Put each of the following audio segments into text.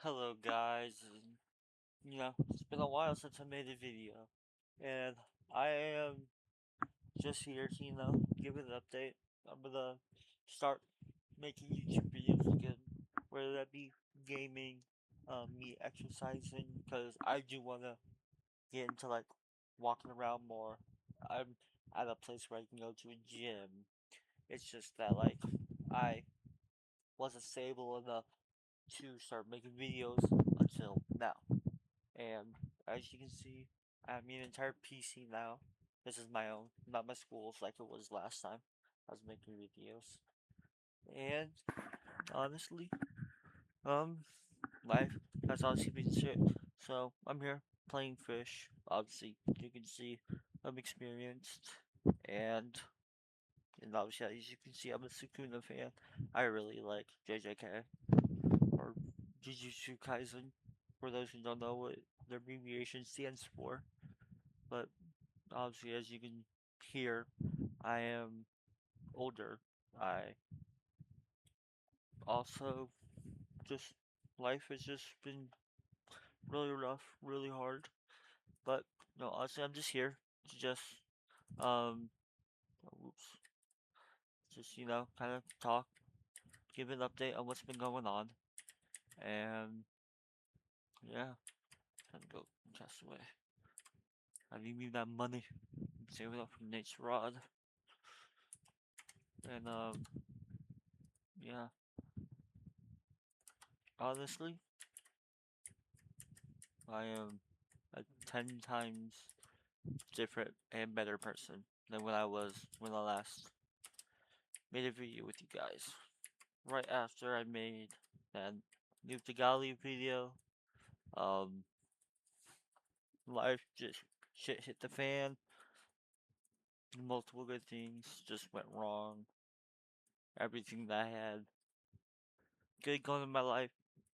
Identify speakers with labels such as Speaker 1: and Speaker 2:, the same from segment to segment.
Speaker 1: Hello guys, it's been a while since I made a video, and I am just here to, give it an update. I'm gonna start making YouTube videos again, whether that be gaming, me exercising, because I do wanna get into, walking around more. I'm at a place where I can go to a gym. It's just that, I wasn't stable enough to start making videos until now. And as you can see, I have an entire PC now. This is my own, not my school's like it was last time I was making videos. And honestly, um, life has obviously been shit. So I'm here playing fish. Obviously, you can see I'm experienced. And and obviously, as you can see, I'm a Sukuna fan. I really like JJK or Jujutsu Kaisen. For those who don't know what the abbreviation stands for, but obviously, as you can hear, I am older. I also just life has just been really rough, really hard. But no, honestly, I'm just here to um, oops, just kind of talk, give an update on what's been going on, and yeah, and go cast away. I need that money. Save it up from Nate's Rod, and yeah. Honestly, I am a 10 times different and better person than when I was when I last made a video with you guys. Right after I made that New Tagali video, um, life just shit hit the fan. Multiple good things just went wrong. Everything that I had good going in my life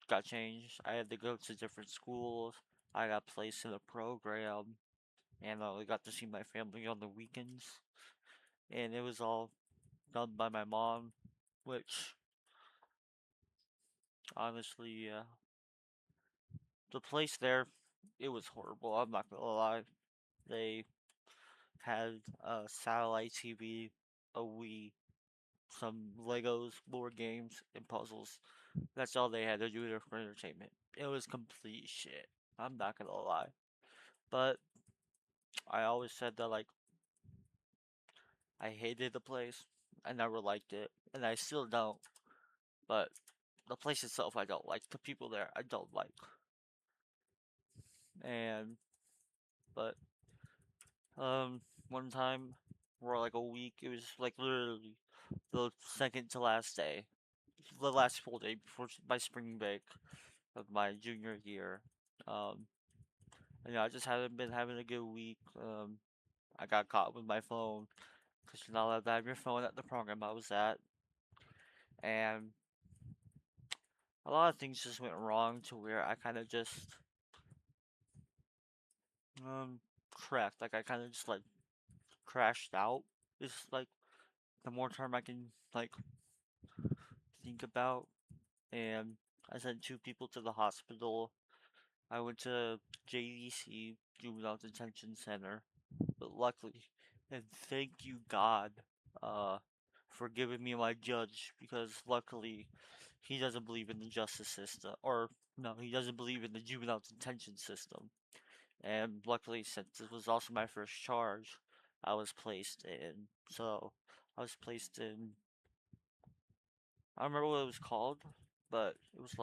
Speaker 1: got changed. I had to go to different schools. I got placed in a program, and I only got to see my family on the weekends. And it was all done by my mom, which honestly, the place there, it was horrible. I'm not gonna lie. They had a satellite TV, a Wii, some Legos, board games, and puzzles. That's all they had to do there for entertainment. It was complete shit. I'm not gonna lie. But I always said that I hated the place. I never liked it, and I still don't. But the place itself, I don't like. The people there, I don't like. And but Um, one time, or like a week, it was like literally the second to last day, the last full day before my spring break of my junior year. Um, and I just haven't been having a good week. I got caught with my phone because you're not allowed to have your phone at the program I was at, and a lot of things just went wrong to where I kind of just cracked. Like I kind of just crashed out. It's like the more term I can think about. And I sent two people to the hospital. I went to JDC, Juvenile Detention Center, but luckily, and thank you God, uh, for giving me my judge, because luckily, he doesn't believe in the justice system, or no, he doesn't believe in the juvenile detention system. And luckily, since this was also my first charge, I was placed in. So, I was placed in, I don't remember what it was called, but it was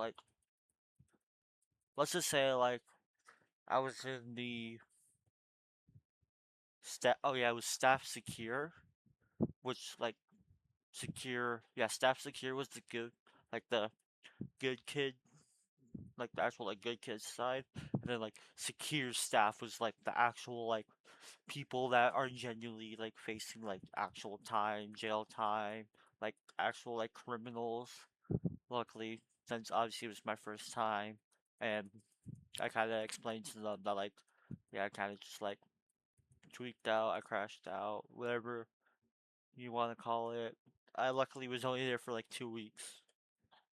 Speaker 1: let's just say I was in the staff. Oh yeah, it was staff secure, which secure. Yeah, staff secure was the good, the good kid, the actual good kid side, and then secure staff was the actual people that are genuinely facing actual time, jail time, actual criminals. Luckily, since obviously it was my first time, and I kind of explained to them that yeah, I kind of just tweaked out, I crashed out, whatever you want to call it. I luckily was only there for 2 weeks.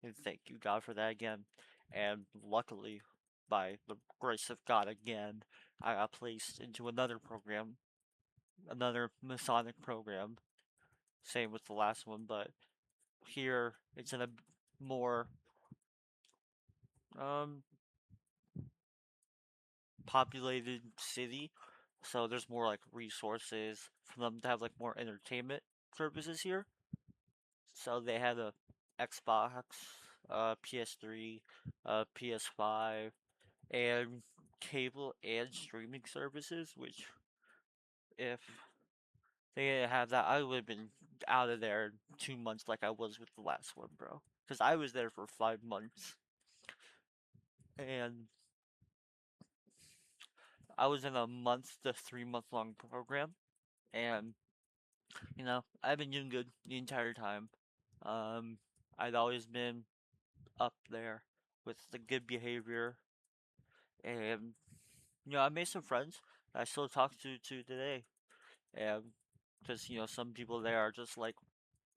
Speaker 1: And thank you God for that again. and luckily, by the grace of God again, I got placed into another program, another Masonic program. Same with the last one, but here it's in a more um populated city, so there's more like resources for them to have like more entertainment services here. So they had a Xbox, PS3, PS5, and cable and streaming services. Which, if they didn't have that, I would have been out of there in 2 months, like I was with the last one, bro. Because I was there for 5 months, and I was in a month to 3 month long program, and I've been doing good the entire time. Um, I'd always been up there with the good behavior, and I made some friends that I still talk to today. And because some people there are just like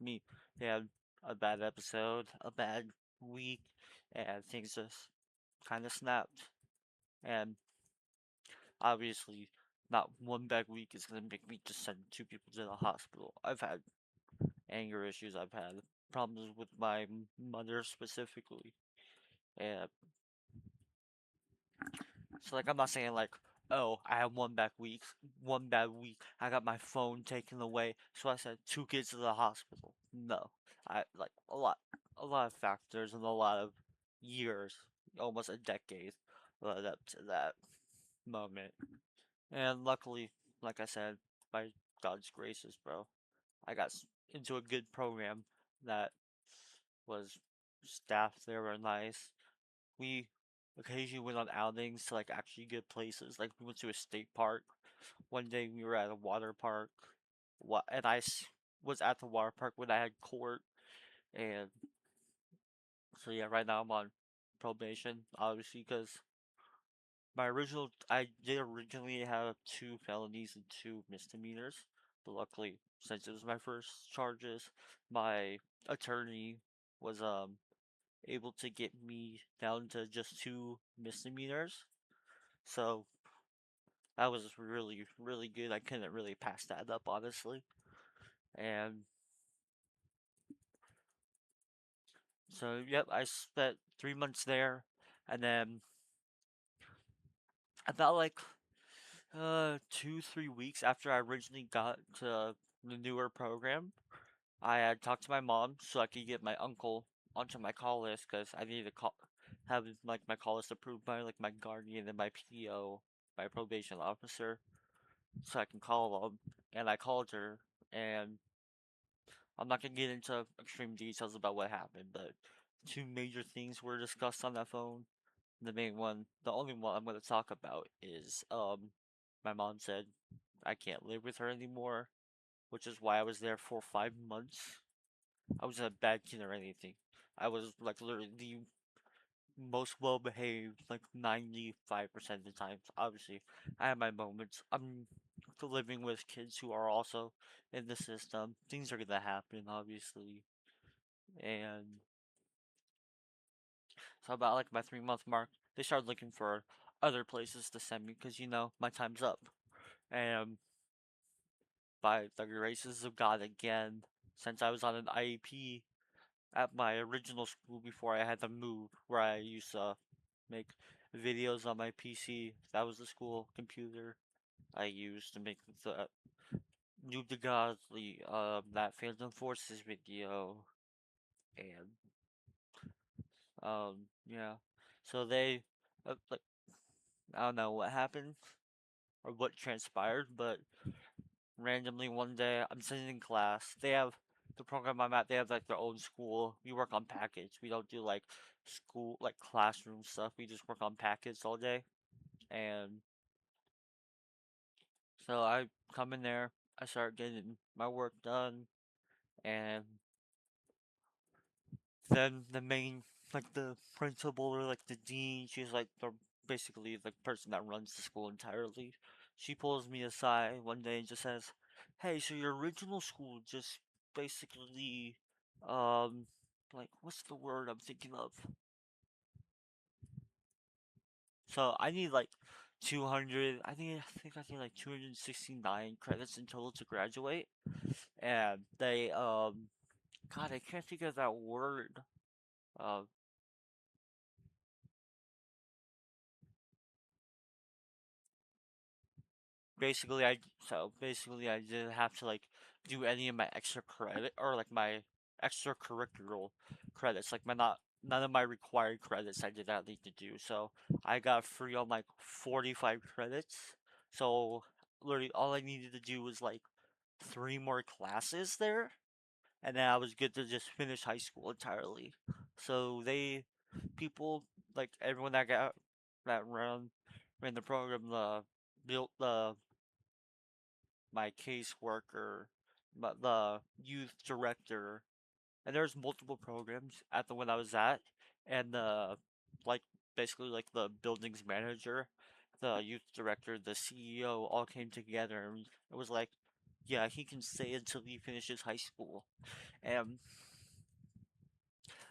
Speaker 1: me, they had a bad episode, a bad week, and things just kind of snapped. And obviously, not one bad week is gonna make me just send two people to the hospital. I've had anger issues. I've had problems with my mother specifically, and so like I'm not saying like, oh, I had one bad week. I got my phone taken away, so I sent two kids to the hospital. No, I like a lot of factors and a lot of years, almost a decade, led up to that moment. And luckily, like I said, by God's graces, bro, I got into a good program that was staffed there were nice. We occasionally went on outings to like actually good places. Like we went to a state park. One day we were at a water park. And was at the water park when I had court. And so yeah, right now I'm on probation, obviously, because I did originally have two felonies and two misdemeanors. But luckily, since it was my first charges, my attorney was able to get me down to just two misdemeanors. So that was really, really good. I couldn't really pass that up, honestly. And so, yep, I spent 3 months there. And then about like 2, 3 weeks after I originally got to the newer program, I had talked to my mom so I could get my uncle onto my call list because I needed to have like my call list approved by like my guardian and my PO, my probation officer, so I can call them. And I called her, and I'm not gonna get into extreme details about what happened, but two major things were discussed on that phone. The main one, the only one I'm gonna talk about is my mom said I can't live with her anymore, which is why I was there for 5 months. I wasn't a bad kid or anything. I was like literally the most well behaved, like 95% of the times. Obviously, I have my moments. I'm living with kids who are also in the system. Things are gonna happen, obviously. And so about like my 3 month mark, they started looking for other places to send me because my time's up. And by the graces of God again, since I was on an IEP at my original school before I had to move, where I used to make videos on my PC. That was the school computer I used to make the Noob the Godly, that Phantom Forces video, and yeah. So they, like, I don't know what happened or what transpired, but randomly one day I'm sitting in class. They have the program I'm at. They have like their own school. We work on packets. We don't do like school like classroom stuff. We just work on packets all day. And so I come in there. I start getting my work done, and then the main like the principal or like the dean, she's like the basically the person that runs the school entirely. She pulls me aside one day and just says, "Hey, so your original school just basically, um, like what's the word I'm thinking of? So I need like 200. I think like 269 credits in total to graduate. And they God, I can't think of that word. Uh, basically I didn't have to like do any of my extra credit or like my extracurricular credits, like my not none of my required credits I did not need to do. So I got free on like 45 credits. So literally all I needed to do was like three more classes there, and then I was good to just finish high school entirely. So people like everyone that ran the program, built my caseworker, the youth director, and there's multiple programs at the one I was at, and like basically like the building's manager, the youth director, the CEO all came together, and it was like, yeah, he can stay until he finishes high school. And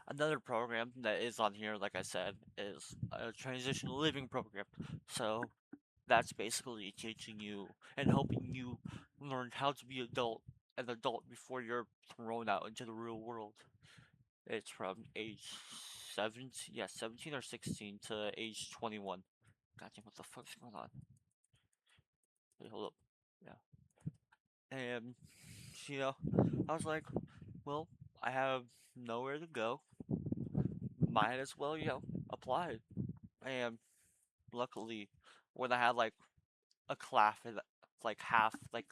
Speaker 1: another program that is on here, like I said, is a transitional living program. So that's basically teaching you and helping you learn how to be an adult before you're thrown out into the real world. It's from age 17, yeah, 17 or 16 to age 21. God damn, what the fuck's going on? Wait, hold up. Yeah. And, you know, I was like, well, I have nowhere to go. Might as well, apply. And luckily, when I had like a class and like half like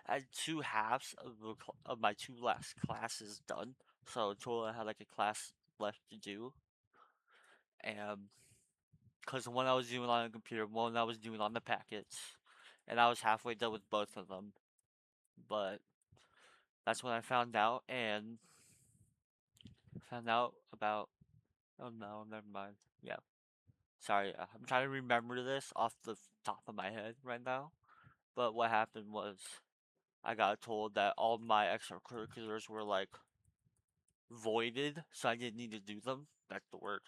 Speaker 1: I had two halves of of my two last classes done. So in total I had like a class left to do, and because one I was doing on a computer, one I was doing on the packets, and I was halfway done with both of them. But that's when I found out and found out about. Oh no, never mind. Yeah, sorry. I'm trying to remember this off the top of my head right now. But what happened was I got told that all my extracurriculars were like voided, so I didn't need to do them. That's the word.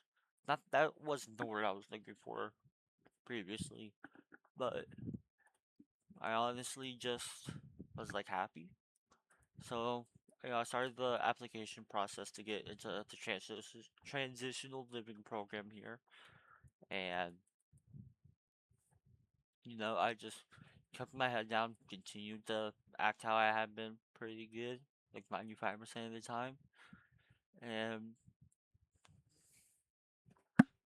Speaker 1: Not that wasn't the word I was looking for previously, but I honestly just was like happy. So I started the application process to get into the transitional living program here, and I just kept my head down, continued to act how I had been pretty good, like 95% of the time, and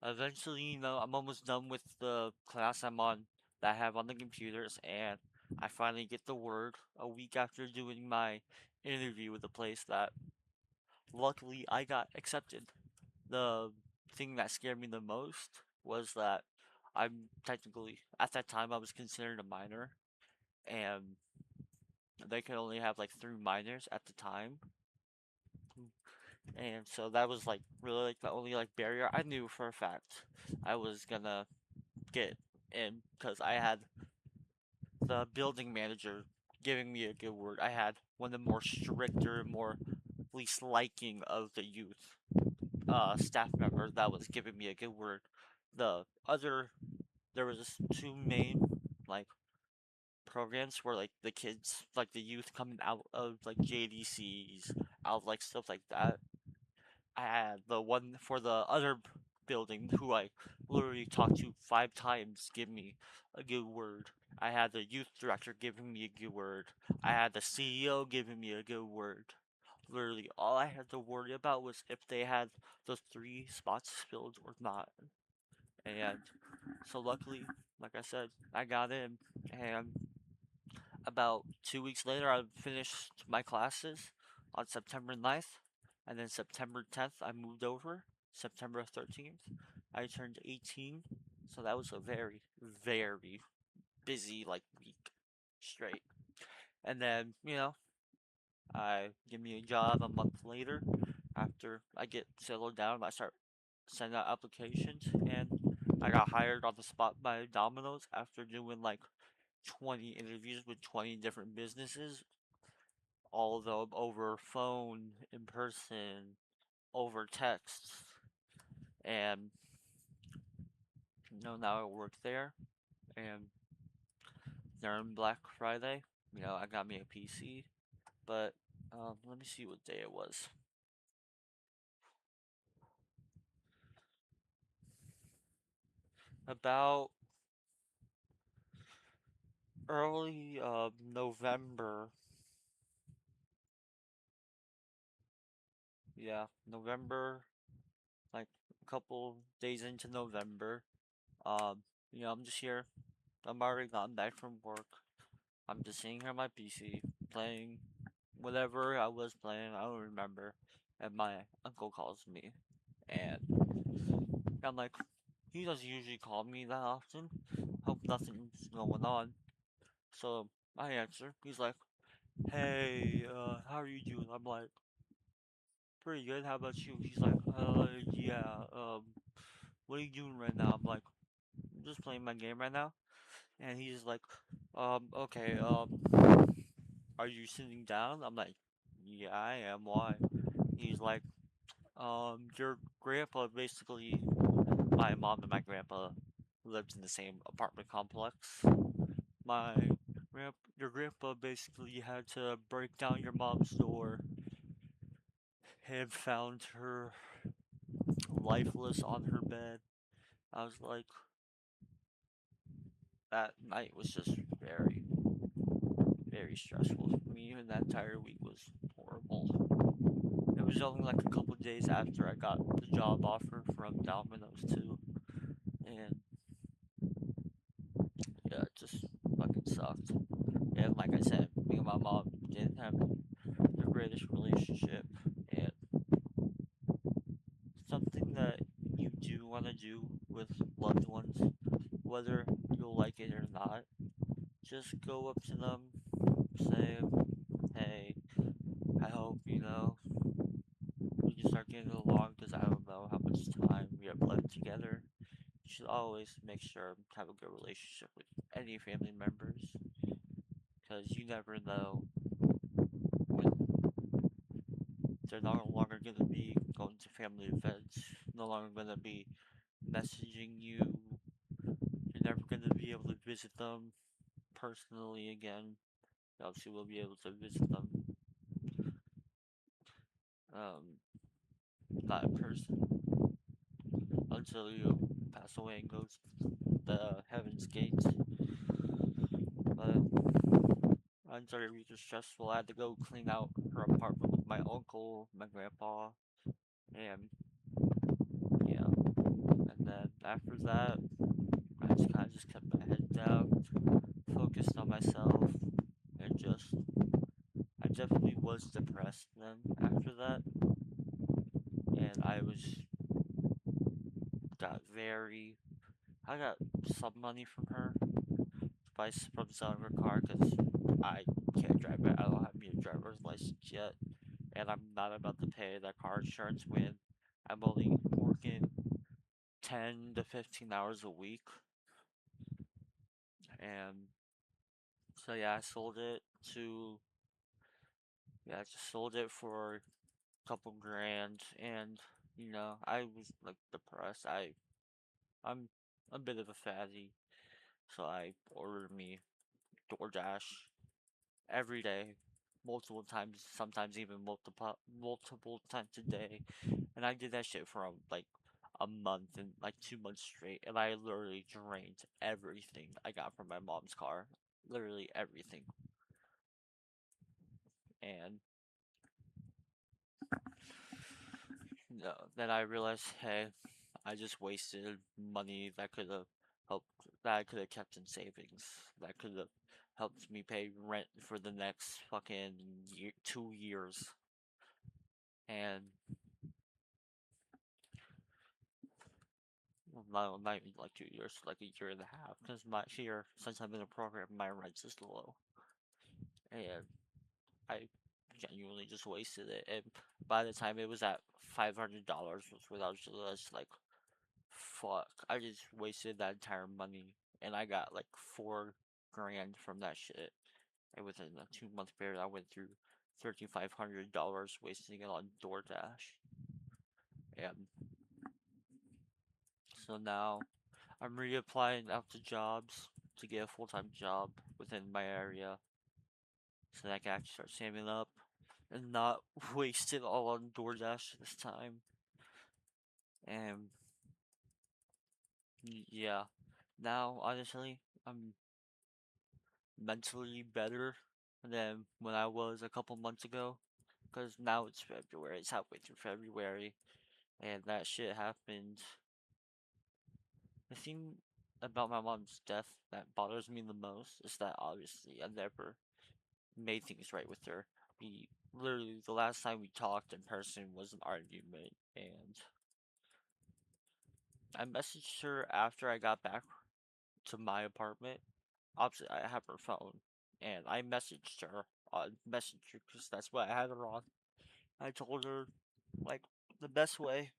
Speaker 1: eventually, I'm almost done with the class I'm on that I have on the computers, and I finally get the word a week after doing my interview with the place that luckily I got accepted. The thing that scared me the most was that I'm technically, at that time, I was considered a minor, and they could only have like three minors at the time. And so that was like really like the only like barrier I knew for a fact I was gonna get in because I had the building manager giving me a good word. I had one of the more stricter, more least liking of the youth staff members that was giving me a good word. The other, there was two main like programs where like the kids, like the youth coming out of like JDCs, out of like stuff like that. I had the one for the other building who I literally talked to 5 times give me a good word. I had the youth director giving me a good word. I had the CEO giving me a good word. Literally, all I had to worry about was if they had the three spots filled or not. And so, luckily, like I said, I got in. And about 2 weeks later, I finished my classes on September 9th, and then September 10th, I moved over. September 13th, I turned 18, so that was a very, very busy like week straight. And then, I give me a job a month later after I get settled down. I start sending out applications, and I got hired on the spot by Domino's after doing like 20 interviews with 20 different businesses, all of them over phone, in person, over text, and now I work there, and during Black Friday, I got me a PC. But let me see what day it was. About early November. Yeah, November, like a couple days into November. Um, I'm just here. I'm already gotten back from work. I'm just sitting here on my PC playing whatever I was playing. I don't remember. And my uncle calls me, and I'm like, he doesn't usually call me that often. Hope nothing's going on. So I answer. He's like, "Hey, how are you doing?" I'm like, "Pretty good. How about you?" He's like, yeah. What are you doing right now?" I'm like, "I'm just playing my game right now." And he's like, okay. Are you sitting down?" I'm like, "Yeah, I am. Why?" He's like, your grandpa basically, my mom and my grandpa lived in the same apartment complex. My your grandpa basically had to break down your mom's door and found her lifeless on her bed. I was like, that night was just very, very stressful for me, and that entire week was horrible. It was only like a couple days after I got the job offer from Domino's too, and yeah, it just fucking sucked. And like I said, me and my mom didn't have the greatest relationship, and something that you do want to do with loved ones, whether you'll like it or not, just go up to them, say, "Hey, I hope we can start getting along because I don't know how much time we have left together." You should always make sure to have a good relationship with any family members because you never know when they're no longer going to be going to family events, no longer going to be messaging you. You're never going to be able to visit them personally again. Obviously, we'll be able to visit them, um, not in person, until you pass away and go to the heaven's gates. But I'm sorry, it was stressful. I had to go clean out her apartment with my uncle, my grandpa, and yeah. And then after that, I just kind of just kept my head down, focused on myself, and just I definitely was depressed then after that, and got very I got some money from her by from selling her car because I can't drive it. I don't have a driver's license yet, and I'm not about to pay that car insurance when I'm only working 10 to 15 hours a week. And so yeah, I sold it to yeah, I just sold it for a couple grand, and I was like depressed. I'm a bit of a fatty, so I ordered me DoorDash every day, multiple times, sometimes even multiple times a day, and I did that shit for like a month and like 2 months straight, and I literally drained everything I got from my mom's car, literally everything, and then I realized, hey, I just wasted money that could have helped, that I could have kept in savings, that could have helped me pay rent for the next fucking 2 years, and well, not even like 2 years, like a year and a half, because my here, since I'm in a program, my rent is low, and I genuinely just wasted it, and by the time it was at $500, was when I was just like, fuck, I just wasted that entire money, and I got like 4 grand from that shit. And within a 2 month period, I went through $3,500 wasting it on DoorDash. And so now I'm reapplying out to jobs to get a full-time job within my area so that I can actually start saving up and not waste it all on DoorDash this time. And yeah, now honestly, I'm mentally better than when I was a couple months ago. Because now it's February, it's halfway through February, and that shit happened. The thing about my mom's death that bothers me the most is that obviously I never made things right with her. We literally, the last time we talked in person was an argument, and I messaged her after I got back to my apartment. Obviously, I have her phone, and I messaged her on Messenger because that's what I had her on. I told her, like, the best way,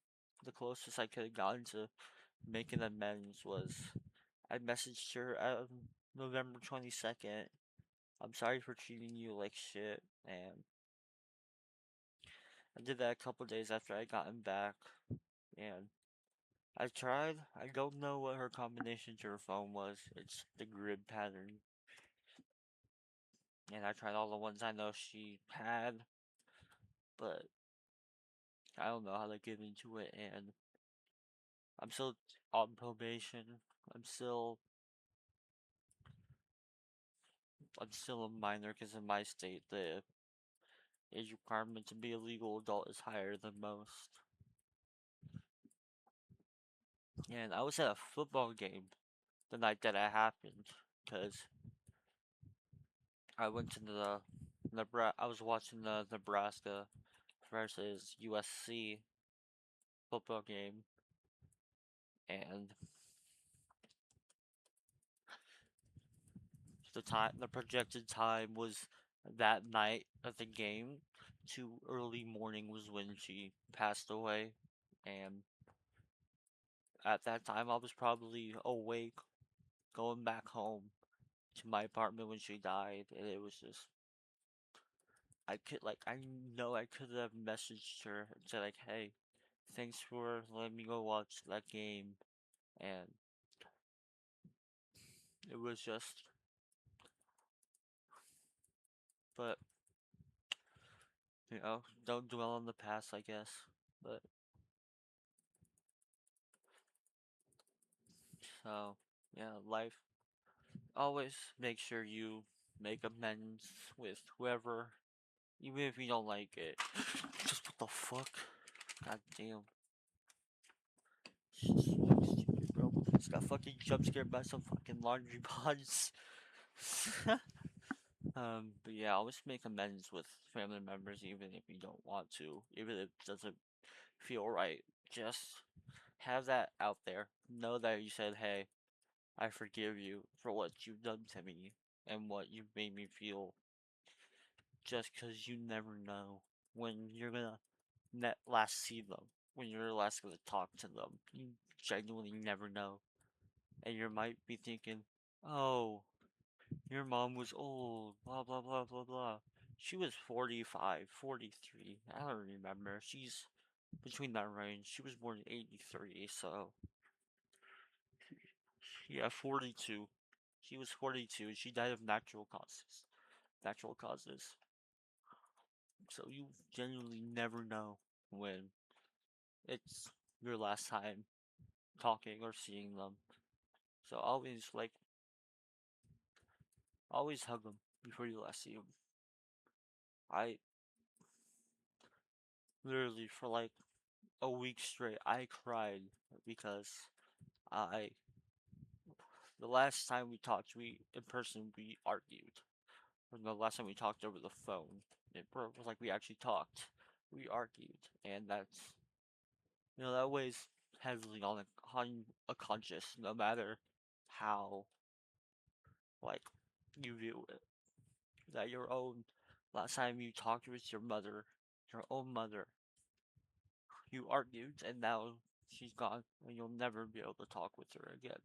Speaker 1: the closest I could have gotten to making amends was I messaged her on November 22nd. I'm sorry for treating you like shit, and I did that a couple days after I gotten back, and I tried. I don't know what her combination to her phone was. It's the grid pattern, and I tried all the ones I know she had, but I don't know how to get into it, and I'm still on probation. I'm still I'm still a minor because in my state the age requirement to be a legal adult is higher than most. And I was at a football game the night that it happened because I went to the Nebraska. I was watching the Nebraska versus USC football game, and the projected time was that night of the game to early morning was when she passed away, and at that time I was probably awake going back home to my apartment when she died, and it was just I know I could have messaged her and said like, hey, thanks for letting me go watch that game, and it was just, but don't dwell on the past, I guess. But so yeah, life. Always make sure you make amends with whoever, even if you don't like it. Just what the fuck? God damn. Stupid, bro. Just got fucking jump scared by some fucking laundry pods. But yeah, always make amends with family members, even if you don't want to, even if it doesn't feel right. Just have that out there. Know that you said, hey, I forgive you for what you've done to me and what you've made me feel, just because you never know when you're gonna last see them, when you're last gonna talk to them. You genuinely never know. And you might be thinking, oh, your mom was old, blah blah blah blah blah. She was 45, 43. I don't remember. She's between that range. She was born in 83, so yeah, 42. She was 42 and she died of natural causes. Natural causes. So you genuinely never know when it's your last time talking or seeing them. So always hug them before you last see them. I literally for like a week straight I cried because I the last time we talked we in person we argued. Or the last time we talked over the phone, it was like we actually talked. We argued, and that weighs heavily on a conscious, no matter how like you view it. That your own last time you talked with your own mother, you argued, and now she's gone, and you'll never be able to talk with her again.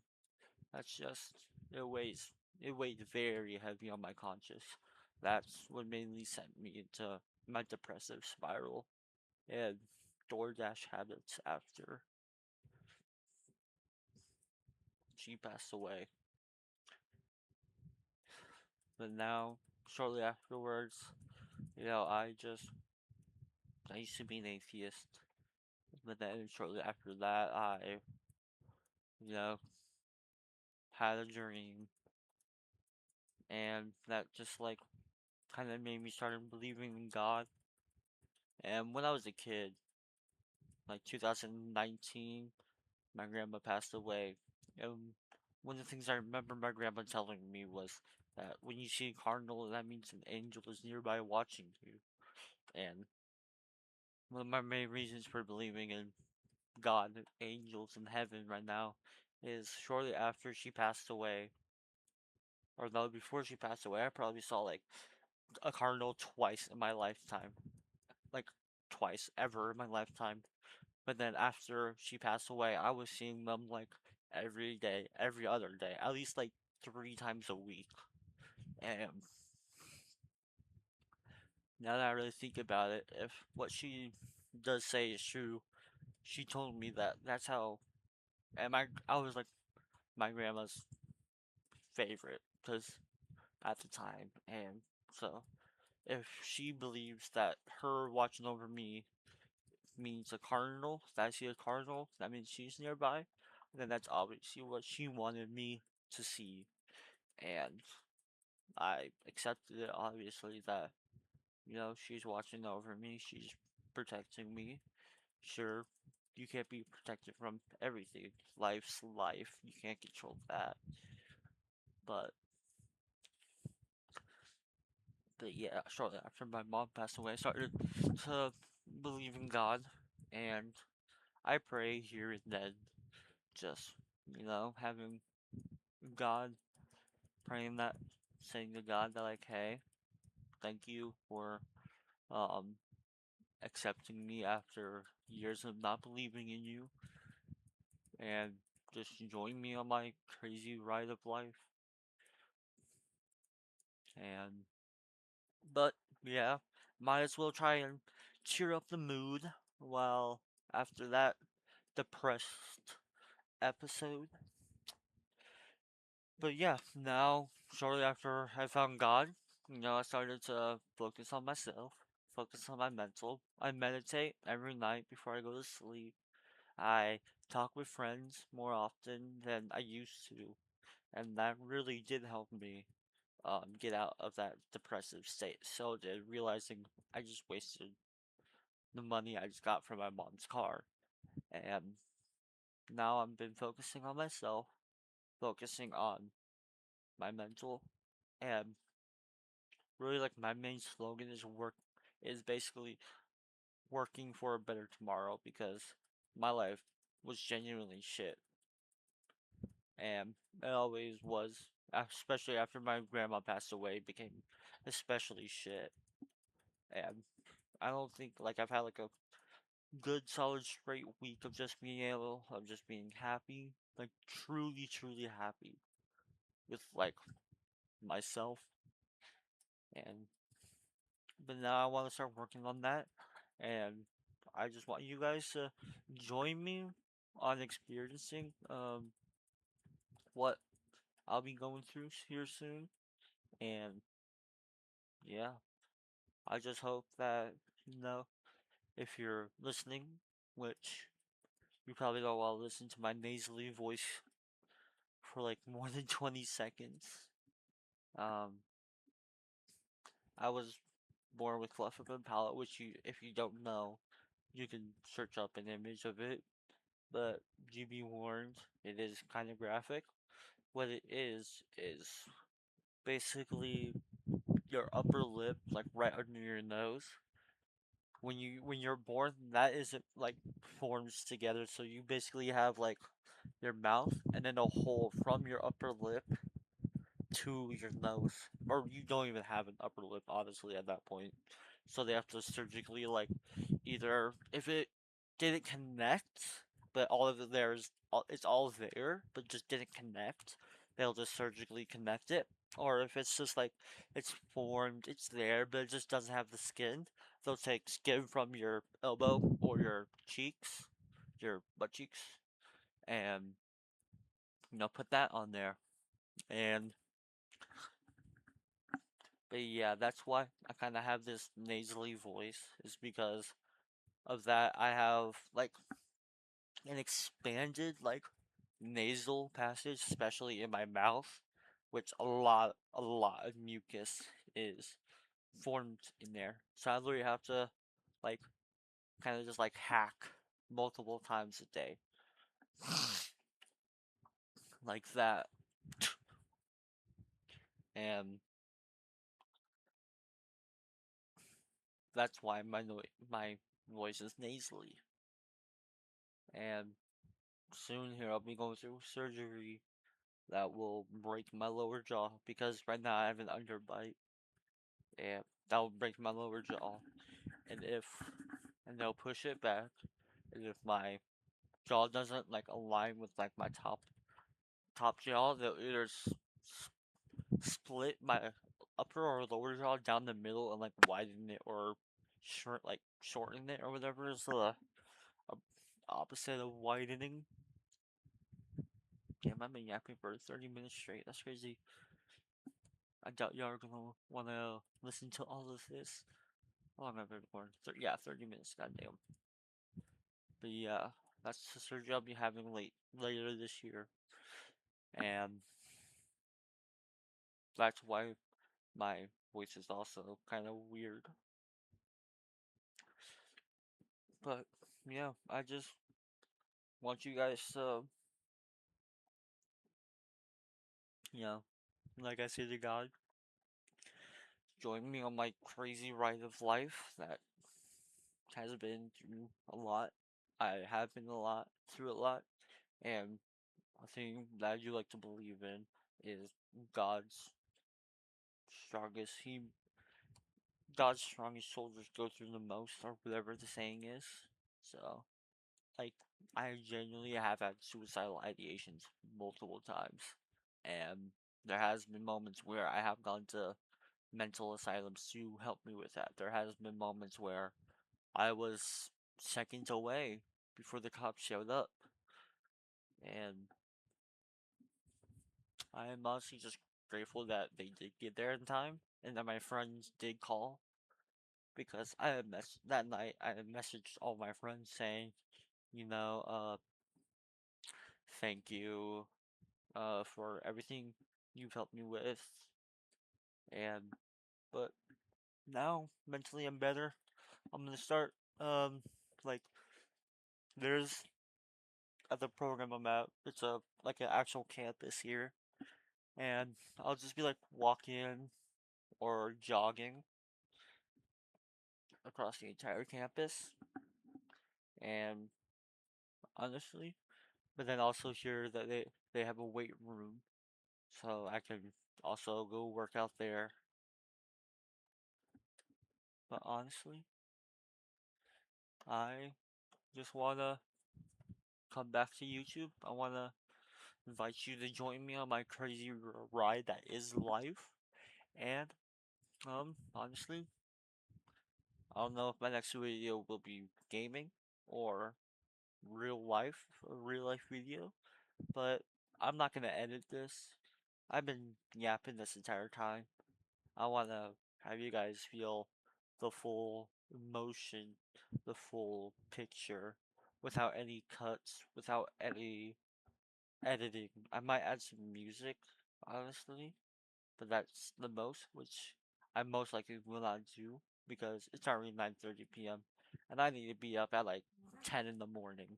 Speaker 1: That's just it weighs it weighed very heavy on my conscience. That's what mainly sent me into my depressive spiral and DoorDash habits after. she passed away. But now, shortly afterwards, I used to be an atheist. But then shortly after that, I, you know, had a dream, and that just like kind of made me start believing in God. And when I was a kid, like 2019, my grandma passed away. And one of the things I remember my grandma telling me was that when you see a cardinal, that means an angel is nearby watching you. And one of my main reasons for believing in God, angels, in heaven right now is shortly after she passed away, or no, before she passed away, I probably saw like a cardinal twice in my lifetime. Like twice ever in my lifetime. But then after she passed away, I was seeing them like every day, every other day, at least like 3 times a week. And now that I really think about it, if what she does say is true, she told me that that's how, and I was like my grandma's favorite because at the time, and so if she believes that her watching over me means a cardinal, that I see a cardinal, that means she's nearby, then that's obviously what she wanted me to see. And I accepted it, obviously, that, she's watching over me, she's protecting me. Sure, you can't be protected from everything. Life's life, you can't control that. But, but yeah, shortly after my mom passed away, I started to believe in God, and I pray here and then, just, having God, praying that, saying to God that, like, hey, thank you for, um, accepting me after years of not believing in you, and just join me on my crazy ride of life. And, but, yeah, might as well try and cheer up the mood while after that depressed episode. But yeah, now, shortly after I found God, I started to focus on myself, focus on my mental. I meditate every night before I go to sleep. I talk with friends more often than I used to, and that really did help me get out of that depressive state. So did realizing I just wasted the money I just got from my mom's car, and now I've been focusing on myself, focusing on my mental, and really like my main slogan is basically working for a better tomorrow because my life was genuinely shit, and it always was, especially after my grandma passed away, it became especially shit. And I don't think like I've had like a good solid straight week of just being happy, like truly happy with like myself. And but now I want to start working on that, and I just want you guys to join me on experiencing what I'll be going through here soon. And yeah, I just hope that if you're listening, which you probably don't want to listen to my nasally voice for like more than 20 seconds. Um, I was born with cleft lip and palate, which if you don't know, you can search up an image of it. But you be warned, it is kind of graphic. What it is basically your upper lip, like right under your nose. When you're born, that isn't like forms together. So you basically have like your mouth and then a hole from your upper lip to your nose, or you don't even have an upper lip, honestly, at that point. So they have to surgically, like, either if it didn't connect, but all of it there is, it's all there, but just didn't connect, they'll just surgically connect it. Or if it's just like it's formed, it's there, but it just doesn't have the skin, they'll take skin from your elbow or your cheeks, your butt cheeks, and put that on there. And but yeah, that's why I kind of have this nasally voice, is because of that. I have like an expanded like nasal passage, especially in my mouth, which a lot of mucus is formed in there. So I literally have to like kind of just like hack multiple times a day, like that. And that's why my voice is nasally. And soon here I'll be going through surgery that will break my lower jaw, because right now I have an underbite, and that will break my lower jaw. And if and they'll push it back, and if my jaw doesn't like align with like my top jaw, they'll either split my upper or lower jaw down the middle and like widen it, or shorten it, or whatever is the opposite of widening. Damn, I've been yapping for 30 minutes straight. That's crazy. I doubt y'all are gonna wanna listen to all of this. How long have I been recording? Yeah, 30 minutes. Goddamn. But yeah, that's the surgery I'll be having later this year, and that's why my voice is also kind of weird. But yeah, I just want you guys to, you know, like I say to God, join me on my crazy ride of life that has been through a lot. I have been through a lot, and a thing that I do like to believe in is God's strongest. God's strongest soldiers go through the most, or whatever the saying is. So, like, I genuinely have had suicidal ideations multiple times, and there has been moments where I have gone to mental asylums to help me with that. There has been moments where I was seconds away before the cops showed up, and I am honestly just grateful that they did get there in time, and that my friends did call, because that night I had messaged all my friends saying, you know, thank you, for everything you've helped me with, and but now mentally I'm better. I'm gonna start, like there's at the program I'm at, it's a like an actual campus here, and I'll just be like walking or jogging across the entire campus, and honestly, but then also here that they have a weight room, so I can also go work out there. But honestly, I just wanna come back to YouTube. I wanna invite you to join me on my crazy ride that is life. And honestly, I don't know if my next video will be gaming or real life video, but I'm not gonna edit this. I've been yapping this entire time. I wanna have you guys feel the full emotion, the full picture, without any cuts, without any editing. I might add some music, honestly, but that's the most, which I most likely will not do, because it's already 9:30 p.m. and I need to be up at like 10 in the morning,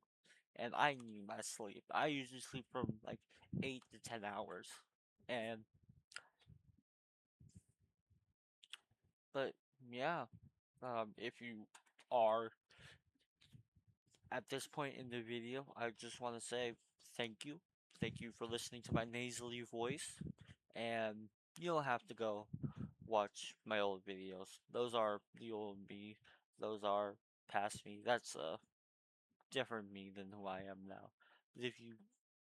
Speaker 1: and I need my sleep. I usually sleep from like 8 to 10 hours. And but yeah, if you are at this point in the video, I just want to say thank you. Thank you for listening to my nasally voice, and you don't have to go watch my old videos. Those are the old me. Those are past me. That's a different me than who I am now. But if you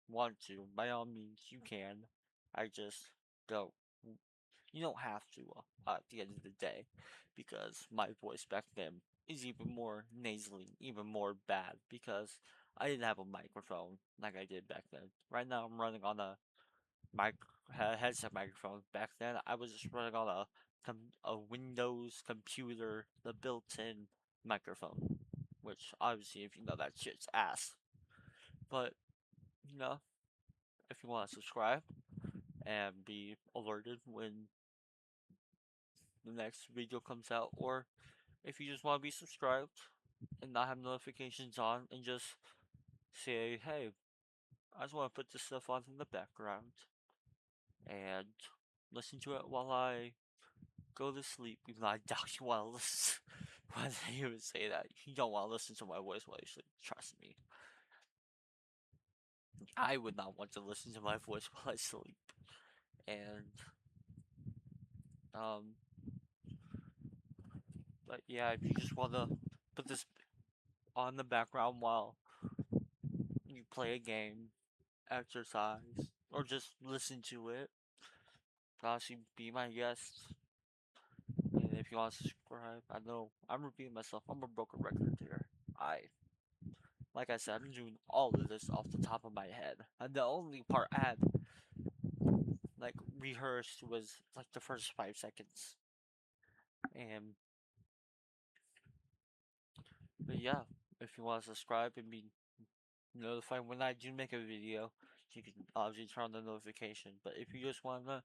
Speaker 1: want to, by all means, you can. I just don't. You don't have to, at the end of the day, because my voice back then is even more nasally, even more bad, because I didn't have a microphone like I did back then. Right now, I'm running on a mic headset microphone. Back then, I was just running on a Windows computer, the built-in microphone. Which obviously, if you know that shit's ass. But you know, if you want to subscribe and be alerted when the next video comes out, or if you just want to be subscribed and not have notifications on and just say, hey, I just want to put this stuff on in the background and listen to it while I go to sleep. Even though I doubt you want to listen. Why did I even say that? You don't want to listen to my voice while you sleep. Trust me. I would not want to listen to my voice while I sleep. And, um, but yeah, if you just want to put this on the background while you play a game, exercise, or just listen to it, honestly, be my guest. And if you want to subscribe, I know I'm repeating myself. I'm a broken record here. Like I said, I'm doing all of this off the top of my head. And the only part I had, like, rehearsed was, like, the first 5 seconds. And, but yeah, if you want to subscribe and be notified when I do make a video, you can obviously turn on the notification. But if you just want to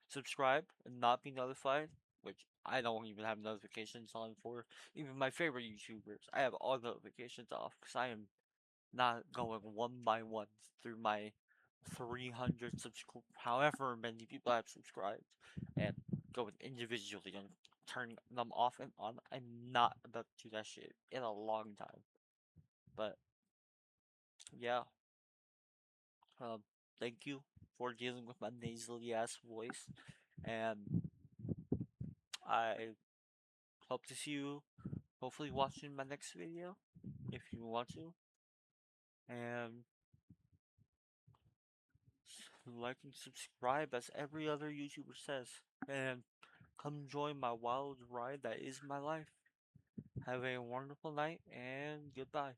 Speaker 1: subscribe and not be notified, which I don't even have notifications on for even my favorite YouTubers, I have all notifications off because I am not going one by one through my 300 however many people have subscribed, and going individually and turning them off and on. I'm not about to do that shit in a long time. But yeah, um, thank you for dealing with my nasally ass voice, and I hope to see you hopefully watching my next video if you want to, and like and subscribe as every other YouTuber says, and come join my wild ride that is my life. Have a wonderful night and goodbye.